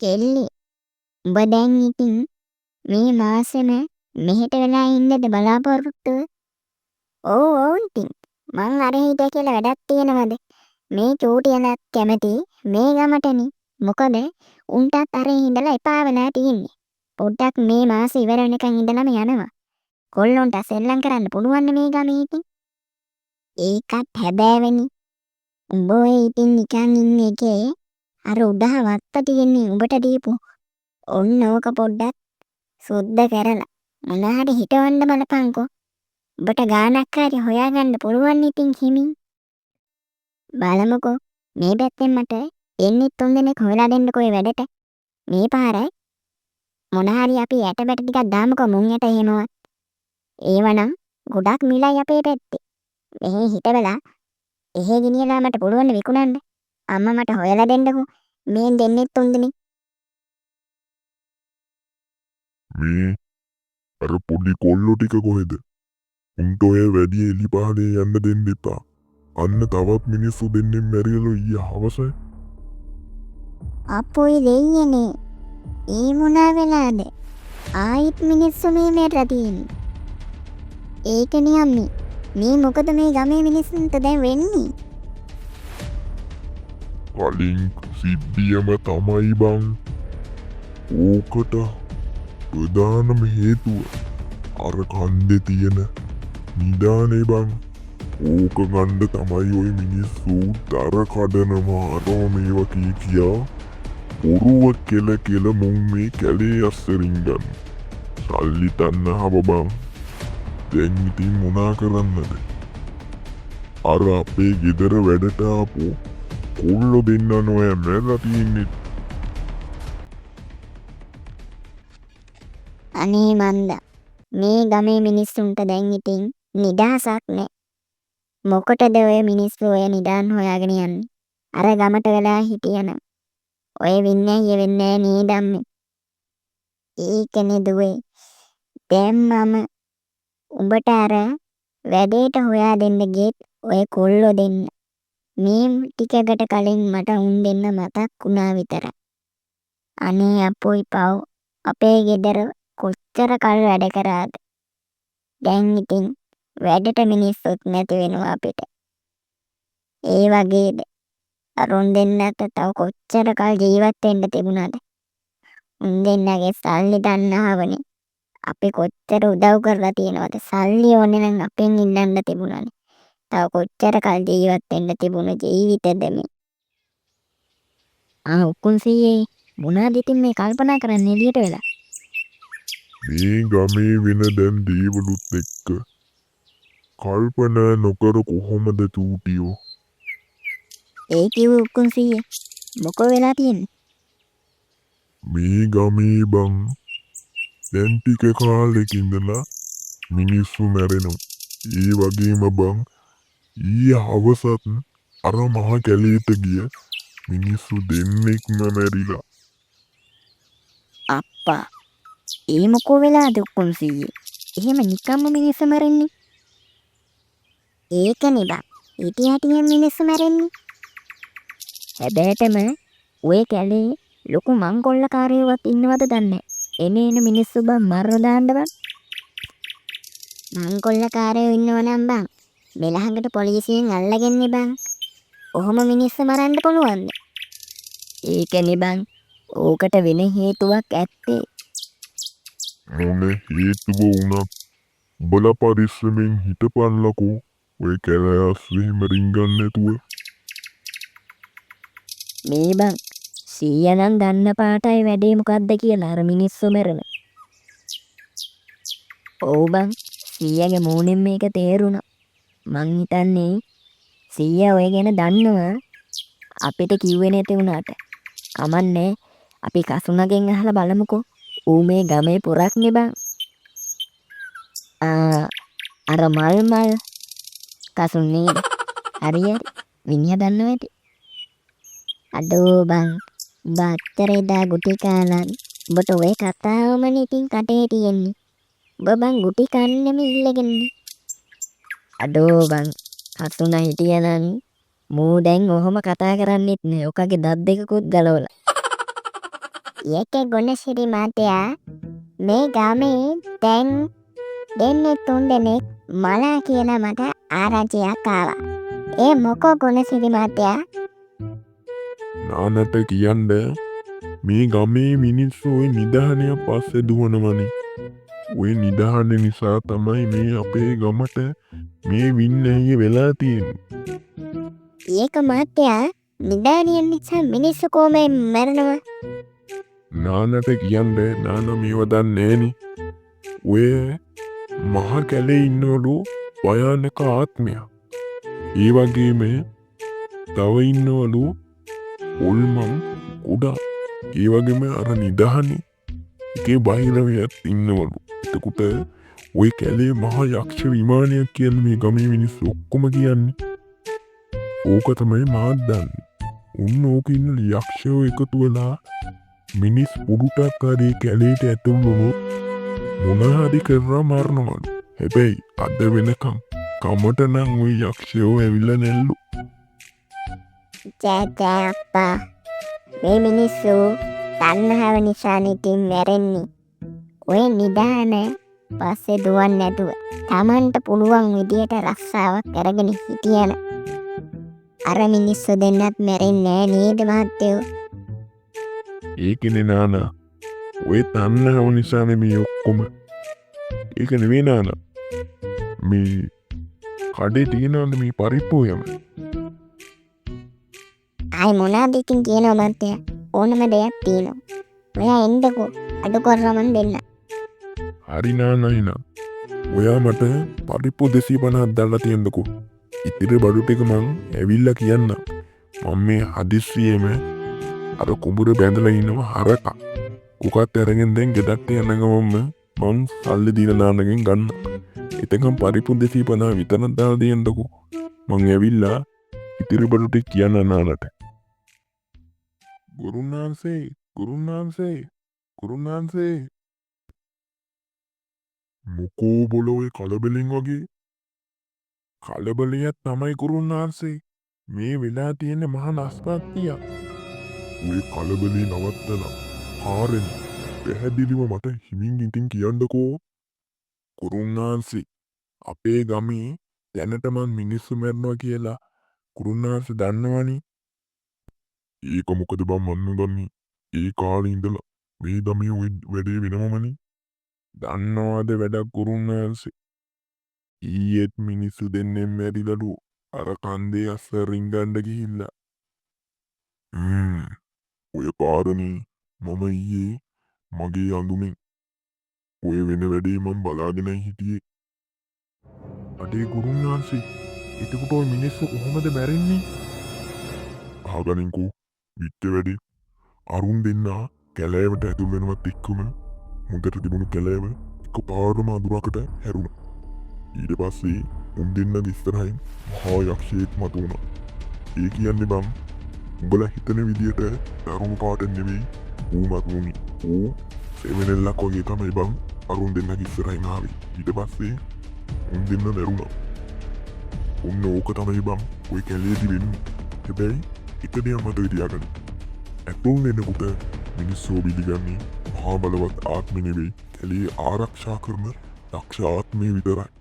කෙල්ලි උඹ දැන් ඉතින් මේ මාසෙම මෙහෙට වෙලා ඉන්නද බලාපොරොත්තුව? ඔව් ඉතින් මං අර හිටිය කියලා වැඩක් තියෙනවද? මේ චූටියලත් කැමති මේ ගමටනේ. මොකද උන්ටත් අර ඉඳලා එපා වෙලා තියෙන්නේ. පොඩ්ඩක් මේ මාසෙ ඉවර වෙනකන් ඉඳලම යනවා. කොල්ලොන්ට සෙල්ලම් කරන්න පුළුවන් මේ ගමේ ඉතින්. ඒකත් හැබෑවෙනි. උඹ ඔය ඉතින් නිකන් ඉන්න එකේ අර උඩහ වත්ත තියෙන්නේ උඹට දීපු. ඔන්න ඕක පොඩ්ඩක් සුද්ධ කරලා මොනාහරි හිටවන්න බලපන්කෝ. ඔබට ගානක් හරි හොයාගන්න පුළුවන් ඉතින් හිමින්. බලමුකෝ මේ පැත්තෙන් මට එන්නේ 3 දෙනෙක් හොයලා දෙන්නකෝ ඒ වැඩට. මේ පාර මොනාහරි අපි යට බැට ටිකක් දාමුකෝ මුං යට එහෙමවත්. ඒවනම් ගොඩක් මිලයි අපේ පැත්තේ. මෙහෙ හිටවලා එහෙ ගෙනියලා මට පුළුවන් විකුණන්න. අම්මා මට හොයලා දෙන්නකෝ. මේ දෙන්නේ 3 දෙනෙක්. මේ අර පොඩි කොල්ලෝ ටික කොහෙද? උන්ට ඔය වැඩි එලි පහලේ යන්න දෙන්න එපා. අන්න තවත් මිනිස්සු දෙන්නෙක් මැරියලු ඊයේ හවස. අපොයි දෙයියනේ. ඒ මොනා වෙලාද? ආයිත් මිනිස්සු මේ මැරලා තියෙන්නේ. ඒකනේ අම්මේ. මේ මොකද මේ ගමේ මිනිස්සුන්ට දැන් වෙන්නේ? කලින් සිද්ධියම තමයි බං. ඕකට ප්‍රධානම හේතුව අර කන්දේ තියෙන නිදානේ බං. ඕක ගන්න තමයි ඔය මිනිස්සු දර කඩනවා අරෝ මේවා කියා ඔරුව කෙල මුන් මේ කැලේ අස්සරින් ගන්න. සල්ලි තන්නහව බං. දැන් ඉතින් මොනා කරන්නද? අර අපේ ගෙදර වැඩට ආපු කොල්ලෝ දෙන්න නොය මැරලා තියන්නේ. අනේ මන්දා මේ ගමේ මිනිස්සුන්ට දැන් ඉතින් නිදහසක් නෑ. මොකටද ඔය මිනිස්සු ඔය නිදාන් හොයාගෙන යන්නේ? අර ගමට වෙලා හිටියනම් ඔය වින්නැහිය වෙන්නේ නේද අම්මේ? ඒකනේ දුවේ. දැන් මම උඹට අර වැඩේට හොයා දෙන්න ගියෙත් ඔය කොල්ලෝ දෙන්න. මේ ටිකකට කලින් මට උන් දෙන්න මතක් වුණා විතරයි. අනේ අපොයි පව්. අපේ ගෙදර කොච්චර කල් වැඩ කරාද? දැන් ඉතින් වැඩට මිනිස්සුත් නැති වෙනවා අපිට. ඒ වගේද අරුන් දෙන්නට තව කොච්චර කල් ජීවත් වෙන්න තිබුණාද? උන් දෙන්නගේ සල්ලි දන්නවනේ. අපි කොච්චර උදව් කරලා තියෙනවද? සල්ලි ඕනේ නම් අපෙන් ඉල්ලන්න තිබුණානේ. තව කොච්චර කල් ජීවත් වෙන්න තිබුණ ජීවිතෙද මේ? උකුන් සීයේ මොනවද ඉතින් මේ කල්පනා කරන්නේ එළියට වෙලා? මේ ගමේ වෙන දැන් දේවලුත් එක්ක කල්පනා නොකර කොහොමද චූටියෝ? ඒ කිව්ව උකුන් සීයේ මොකෝ වෙලා තියෙන්නේ? මේ ගමේ බං දැන් ටික කාලෙකින් ඉඳලා මිනිස්සු මැරෙනවා. ඒ වගේම බං ඊයේ හවසත් අර මහ කැලේට ගිය මිනිස්සු දෙන්නෙක්ම මැරිලා. අප්පා ඒ මොකෝ වෙලාද උකුන් සීයේ? එහෙම නිකම්ම මිනිස්සු මැරෙන්නේ? ඒකනේ බං. හිටියටියෙන් මිනිස්සු මැරෙන්නේ. හැබැයිටම ඔය කැලේ ලොකු මංකොල්ලකාරයෝවත් ඉන්නවද දන්නේ. එන මිනිස්සු බං මරලා දාන්න බං. මංකොල්ලකාරයෝ ඉන්නවනම් බං මෙලහඟට පොලිසියෙන් අල්ලගන්නේ බං. ඔහොම මිනිස්සු මරන්න පුළුවන්ද? ඒකනේ බං. ඕකට වෙන හේතුවක් ඇත්තේ. මොන හේතුව වුණත් උඹලා පරිස්සමෙන් හිටපන්ලකෝ. ඔය කැලේ අස්සෙම රින්ගන්න නැතුව. මේ බං සීයනම් දන්න පාටයි වැඩේ මොකක්ද කියලා අර මිනිස්සු මැරෙන. ඔව් බං සීයගේ මූණෙන් මේක තේරුණා. මං හිතන්නේ සීයා ඔය ගැන දන්නවා. අපිට කිව්වේ නැති වුණාට කමන්නේ. අපි කසුනගෙන් අහලා බලමුකෝ. ඌ මේ ගමේ පුරක්නේ බං. අර මල් කසුන් නේද? හරි. මිනිහා දන්නව ඇති. අඩෝ බං උඹ අත්තර එදා ගුටි කාලා උඹට ඔය කතාවමනේ ඉතින් කටේ තියෙන්නේ. උඹ බං ගුටි කන්නෙම ඉල්ලගන්නේ. අඩෝ බං කසුන හිටියනම් මූ දැන් ඔහොම කතා කරන්නෙත් නෑ. ඔකගේ දත් දෙකකුත් ගලවලා. ඒකේ ගුණසිරි මහත්තයා මේ ගමේ දැන් දෙන්නෙක් තුන් දෙනෙක් මලා කියලා මට ආරංචියක් ආවා. ඒ මොකෝ ගුණසිරි මහත්තයා? නානට කියන්න මේ ගමේ මිනිස්සු ඔය නිධානය පස්සේ දුවනවනේ. ඔය නිධාන නිසා තමයි මේ අපේ ගමට මේ වින්නැහිය වෙලා තියෙන්නේ. ඒක මහත්තයා නිධානිය නිසා මිනිස්සු කොහොමද මැරෙනවා? නානට කියන්න නාන මේව දන්නේ නෑනේ. ඔය මහ කැලේ ඉන්නවලු භයානක ආත්මයක්. ඒ වගේම තව ඉන්නවලු ඔල්මන් කුඩා. ඒ වගේම අර නිධානේ එකේ බාහිරවයත් ඉන්නවලු. එතකොට ඔය කැලේ මහා යක්ෂ විමානයක් කියලා මේ ගමේ මිනිස්සු ඔක්කොම කියන්නේ. ඕක තමයි මාත් දන්නේ. උන් ඕක ඉන්න යක්ෂයෝ එකතු වෙලා මිනිස් පුඩුටක් හරි කැලේට ඇතුල් වුණොත් මොන හරි කරලා මරනවලු. හැබැයි අද වෙනකම් කමට නම් ওই යක්ෂයෝ ඇවිල්ලා නැල්ලු. ජෑ අප්පා මේ මිනිස්සු තණ්හාව නිසා ඉතින් මැරෙන්නේ. ඔය නිදාන පස්සේ දුවන්නේ නැතුව Tamanට පුළුවන් විදියට රස්සාවක් කරගෙන හිටියන අර මිනිස්සු දෙන්නත් මැරෙන්නේ නේද මහත්තයෝ? ඒකනේ නානා. ඔය තණ්හාව නිසානේ මේ ඔක්කොම. ඒක නෙවෙයි නානා. මේ කඩේ තියෙනවද මේ පරිප්පුවම? ආයි මොනවද ඉතින් කියනවා මහත්තයා? ඕනම දෙයක් තියෙනවා. ඔයා එන්නකෝ අඩු කරලා මන් දෙන්න. හරි නානා එනවා. ඔයා මට පරිප්පු 250ක් දාලා තියන්නකෝ. ඉතිරි බඩු ටික මං ඇවිල්ලා කියන්නම්. මම මේ හදිස්සියෙම අර කුඹුර බැඳලා ඉන්නවා හරකා. කුකත් අරගෙන දැන් ගෙදරට යන ගමන්ම මං සල්ලි දීලා නානගෙන් ගන්න. එතකම් පරිප්පු 250 විතරක් දාලා දෙන්නකෝ. මං ඇවිල්ලා ඉතිරි බඩු ටික කියන්න නානට. ගුරුනාන්සේ මොකෝ බොලොවේ කලබලෙන් වගේ? කලබලයක් තමයි ගුරුනාන්සේ. මේ වෙලා තියෙන මහා නස්පත්තිය. ඔය කලබලේ නවත්තලා කාරණේ පැහැදිලිව මට හිමින් ඉතින් කියන්නකෝ. ගුරුනාන්සේ අපේ ගමේ දැනටම මිනිස්සු මැරෙනවා කියලා ගුරුනාන්සේ දන්නවනේ. ඒක මොකද බං මන් දන්නේ. ඒ කාලේ ඉඳලා මේ ගමේ ඔය වැඩේ වෙනවමනේ. දන්නවද වැඩක් ගුරුනාන්සේ? ඊයේත් මිනිස්සු දෙන්නෙක් මැරිලලු අර කන්දේ අස්ස රිංගන්න ගිහිල්ලා. ඔය පාරනේ මම ඊයේ මගේ අඳුමින් ඔය වෙන වැඩේ මම බලාගෙනයි හිටියේ. අඩේ ගුරුනාන්සේ එතකොට ඔය මිනිස්සු කොහොමද මැරෙන්නේ? අහගනින්කෝ විත්ත වැඩේ. අරුන් දෙන්නා කැලෑවට ඇතුල් වෙනවත් එක්කම හොඳට තිබුණු කැලෑව එකපාරම අඳුරකට හැරුණා. ඊට පස්සේ උන් දෙන්නගේ ඉස්සරහින් මහා යක්ෂයෙක් මතුවුණා. ඒ කියන්නේ බං උඹලා හිතන විදියට දරුණු පාට නෙවෙයි ඌ මතුවුනේ. ඌ සෙවෙනෙල්ලක් වගේ තමයි බං අරුන් දෙන්නගේ ඉස්සරහින් ආවේ. ඊට පස්සේ උන් දෙන්න මැරුණා. උන්න ඕක තමයි බං ඔය කැලේදී වෙන්නේ. හැබැයි එක දෙයක් මතක තියාගන්න. ඇතුල් වෙනකොට මිනිස්සු පිළිගන්නේ මහා බලවත් ආත්මෙ නෙවෙයි කැලේ ආරක්ෂා කරන දක්ෂ ආත්මය විතරයි.